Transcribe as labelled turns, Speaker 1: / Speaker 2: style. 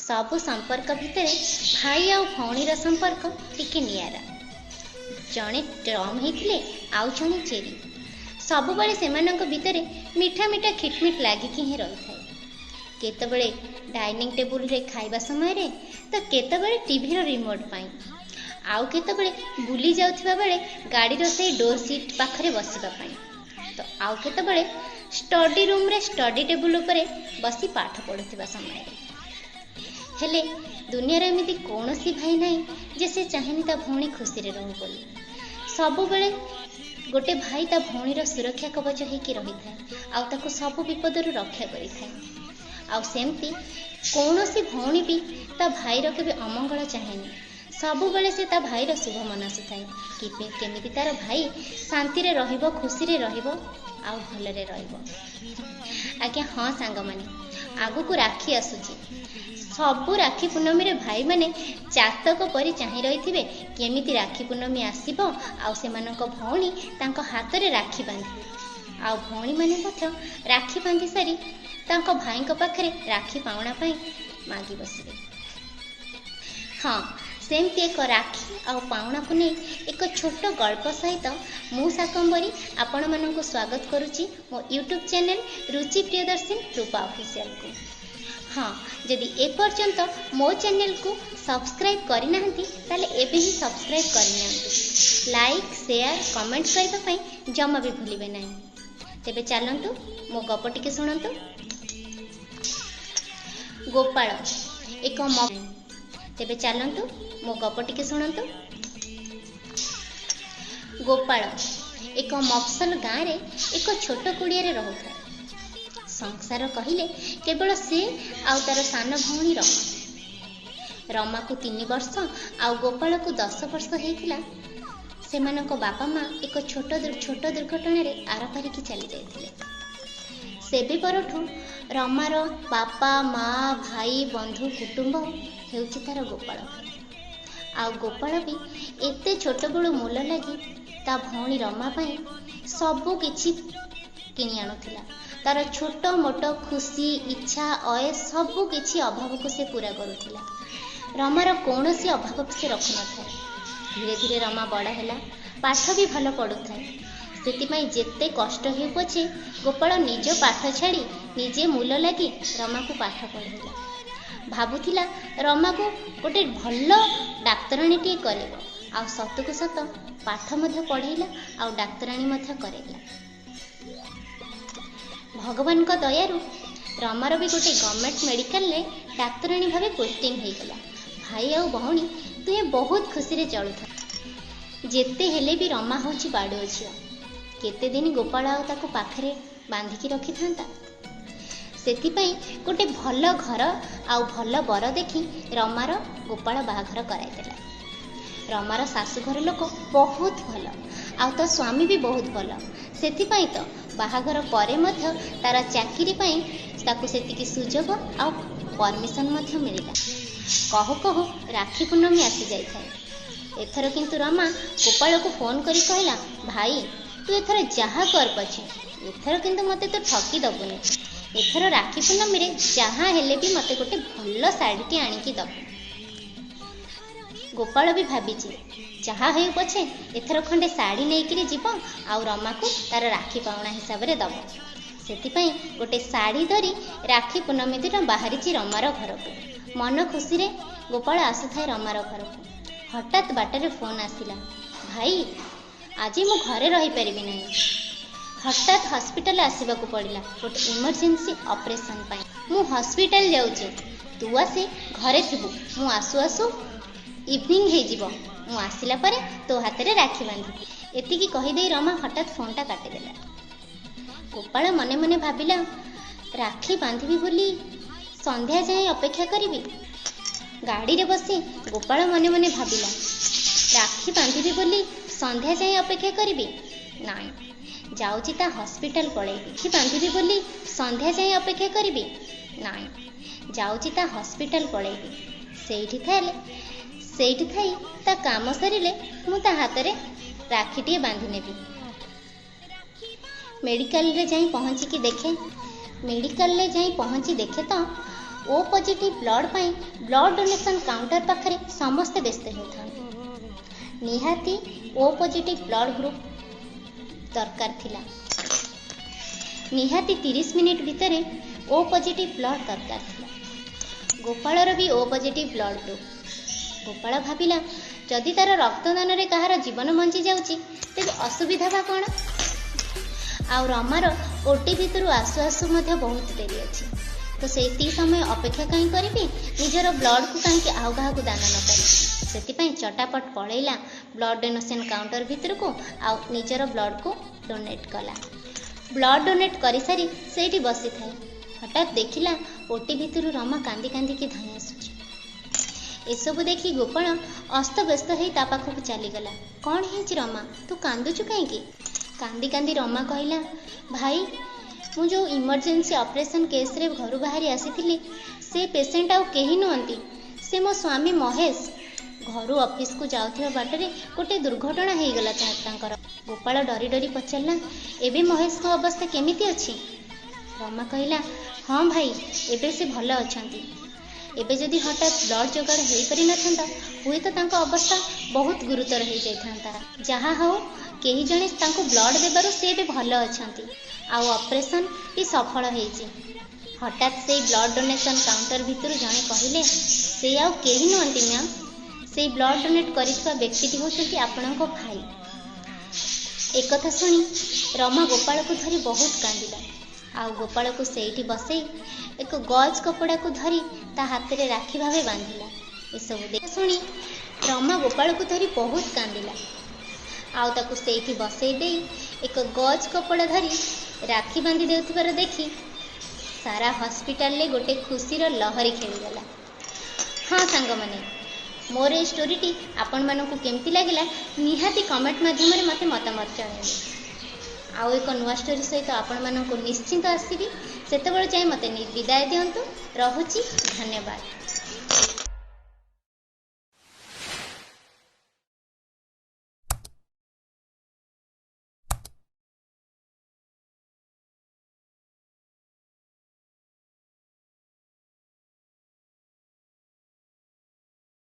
Speaker 1: सबु संपर्क भितर भाई आउ भौणीर संपर्क टिके नियारा। जड़े टम होते आउ जड़े चेरी। सबुबले सेमानंक भितर मिठा मिठा खिटमिट लागिकी ही रही थाए। केतबेले डाइनिंग टेबुल रे खाइबा समय रे तो केतबेले टीवी रो रिमोट पाई, आउ केतबेले बुली जाउथिबा बेले गाड़ी रो से डोर सीट पाखरे बसिबा पाई, तो आउ केतबेले स्टडी रूम रे स्टडी टेबुल उपरे बसी पाठ पढ़ुथिबा समय रे। हेले दुनिया रे एमिति कोनोसी भाई नाही जे से चाहेनी ता भौणी खुशी रे रहू बोली। सबु बेले गोटे भाई ता भौणीर सुरक्षा कवच होइकी रही थाए, आउ ताको सब विपदरु रक्षा करि थाए। आउ सेमती कौनसी भौणी भी ता भाईर केबे अमंगल चाहेनी, सबु बेले से ता भाईर शुभ मनसी थाए कि केमिति तार भाई शांति रे रहिबो, खुशी रे रहिबो, आउ भलरे रहिबो। आज्ञा हाँ सांग माने आगु को राखी आसुची। सबु राखी पूर्णमी रे भाई माने चातक परी चाहि रहिथिबे केमिति राखी पूर्णमी आसीबो, आउ सेमानक भौणी तांको हाथ रे राखी बांधिबे, आउ भौणी माने मध्य राखी बांधि सारी तांको भाईଙ୍କ पाखरे राखी पाउणा पाई मागी बसिबे। हाँ सेमती एक राखी आउ पाउणा को नहीं एक छोट गल्प सहित मु शाकंबरी आपण मानक स्वागत करुची मो यूट्यूब चैनल रुचि प्रियदर्शन रूपा ऑफिशियल को। हाँ जदि ए पर्यंत मो चैनल को सब्सक्राइब करना ताले एबे ही सब्सक्राइब करनी, लाइक शेयर कमेंट करबा पई जमा भी भूलिबे नहीं। तेबे चलंतु मो गप टिके सुनंतु। गोपाल एक तेबे चलंतु मो गप टिके सुनंतु। गोपाल एक मफसल गाँव रे एक छोट कुड़िया रे रहुथा। संसार कहिले केवल से आउ तार सान भौणी रमा। रमा को 3 वर्ष आउ गोपाल को 10 वर्ष हेतिला। सेमानक बापा माँ एक छोट दुर्घटना रे आरपारी की चली जाइथिले। सेबे परठू रमार बापा माँ भाई बंधु कुटुंब हेउची तार गोपाल। आउ गोपाल भी एते छोट बेलू मूल लगी ता भौणी रमा पाई सबु किछि किनि आनुथिला। तार छोट मोट खुशी इच्छा अय सबु किछि अभाव को से पूरा करुथिला। रमार कौनसी अभाव से रखु न थाए। धीरे धीरे रमा बड़ हैला, पाठ भी भल पढ़ुथाए। सेतिपाई जेते कष्ट हेउ पछे गोपाल निज पाठ छाड़ी निजे मूल लगी रमा को पाठ पढ़ेला। भाबुथिला रमा को गोटे भल डाक्तराणीटी करेबो, आउ सतकु सत पाठ मध्य पढ़ेला आउ डाक्तराणी मध्य करेला। भगवान को दयारु रमार भी गोटे गवर्नमेंट मेडिकल रे डाक्तराणी भावे पोस्टिंग हो गला। भाई आउ भौणी तुहे बहुत खुशी रे चलुथा। जेते हेले भी रमा होची बाड़ो झियो, केते दिन गोपाल आउ ताको पाखरे बांधिकी रखि थांता। सेतिपाई गोटे भल घर आउ भल बर देखी रमार गोपाल बाहाघर कराई देला। रमार शाशुघर लोक बहुत भल आउ तो स्वामी भी बहुत भल। सेतिपाई तो बाहाघर परे मध्य तार चाकरी पाई ताकू सेतिकी सुजोग आउ परमिशन मध्य मिलिला। कहू कहू राखी पूर्णमी आसी जाई थाए। एथर किंतु रमा गोपाल को फोन करी कहला, भाई तू एथर जहा कर पछे एथर किंतु मते तो ठकी दबुनी। एथर राखी पूर्णमी रे जहा हेले भी मते गोटे भल साड़ीटी आनिकी दबु। गोपाल भी भाबीची जहा हेउ पछे एथर खंडे साड़ी नेइकिरी जीव आउ रमा को तार राखी पाउणा हिसाब रे दब। सेतिपाई गोटे साड़ी धरी राखी पूर्णमी दिन बाहरीची रमार घर को। मन खुशी रे गोपाल आसुथाए रमार घर को। हठात बाटरे फोन आसिला, भाई आज मु घरे रही परिबि नहीं। हठात हॉस्पिटल आसीबाकू पड़िला गोटे इमरजेंसी ऑपरेशन पाई। मु हॉस्पिटल जाउची, तू आसे घरे थिबु। मु आसु आसु इवनिंग हे जीवो। मु आसिला परे तो हाथ रे राखी बांधी। एतिकी कहि देई रमा हठात फोनटा काटी देला। गोपाल मने मने भाबिला, राखी बांधिबी बोली संध्या जाए अपेक्षा करिबी। गाड़ी रे बसी गोपाल मने मने भाबिला, राखी बांधिबी बोली संध्या जाए अपेक्षा करिबी नाई, जाउची ता हॉस्पिटल पळेबी। राखी बांधिबी बोली संध्या जाए अपेक्षा करिबी नाई, जाउची ता हॉस्पिटल पळेबी। ସେଇଠି ଥାଇ ତା କାମ ସରିଲେ ମୁଁ ତା ହାତରେ ରାକ୍ଷୀଟିଏ ବାନ୍ଧି ନେବି। ମେଡିକାଲରେ ଯାଇ ପହଞ୍ଚି ଦେଖେ ତ ओ पॉजिटिव ब्लड पाई ब्लड डोनेशन काउंटर पाखरे समस्ते व्यस्त होथांती। निहाती ओ पॉजिटिव ब्लड ग्रुप दरकार थिला। निहाती 30 मिनिट भितरे ओ पॉजिटिव ब्लड दरकार थिला। गोपालर भी O positive blood group. Gopal भाविला जदि तार रक्तदान रे कहार जीवन बंची जाउची तेबे असुविधा बा कोन। आ रमार ओटी भितर आसु आसु मध्य बहुत डेरी अच्छी, तो से समय अपेक्षा कहीं करी निजर ब्लड को कहीं आउ क्या दान न कर चटापट पलैला ब्लड डोनेशन काउंटर भितर को आउ निजर ब्लड को डोनेट कला। ब्लड डोनेट कर सारी से बसी थाए हठात देखिला ओटी भितर रमा कांदी कांदी की धई आसुची। एसबू देखी गोपाल अस्तव्यस्त हो ता पाखक चलीगला। कौन है रमा तू कांदुचु कहीं? कांदी कांदी रमा कहला भाई मु जो इमरजेंसी ऑपरेशन केस रे घर बाहरी आसी से पेशेंट आउ कहीं नुहंती, से मो स्वामी महेश घर ऑफिस को जाउथिबा बाटरे गोटे दुर्घटना हो गला तांकर। गोपाल डरी डरी पचारला एबे महेश को अवस्था केमिति अछि? रमा कहला हाँ भाई एबे से भल अछंती। एबे जदि हठात ब्लड जोगाड़ हो पारि नथंता हुए तो तांको अवस्था बहुत गुरुतर हो जाइथांता। जहाँ हो केही जणे तांको ब्लड देबारु से भी भल अछंती आ ऑपरेशन भी सफल होईची। हठात से ब्लड डोनेशन काउंटर भितर जणे कहिले से आउ केही नुहंती मैम, से ब्लड डोनेट करिଥିବା व्यक्ति होउछंती आपणको भाई। एक कथा सुनी रमा गोपाल को धरी बहुत कांदिला। आउ गोपाल को सेठी बसई एक गज कपड़ा को धरी ता हाथ रे राखी भावे बांधिला। ए सब देख सुनी रमा गोपाल को धरी बहुत कांदिला। आउ ताकू सेठी बसई दे एक गज कपड़ा धरी राखी बांधि देउथिबार देखी सारा हॉस्पिटल ले गोटे खुशीर लहरी खेलीगला। हाँ सांग माने मोर ए स्टोरीटी आपण मानकु केमती लागिला निहाती कमेंट माध्यम रे मते मतामत जणाइबे। आउ एक नुआ स्टोरी सहित आपण मानकु निश्चिंत आसीबी। सेतेबेले जाय मते विदाय दियंतु। रहुची धन्यवाद।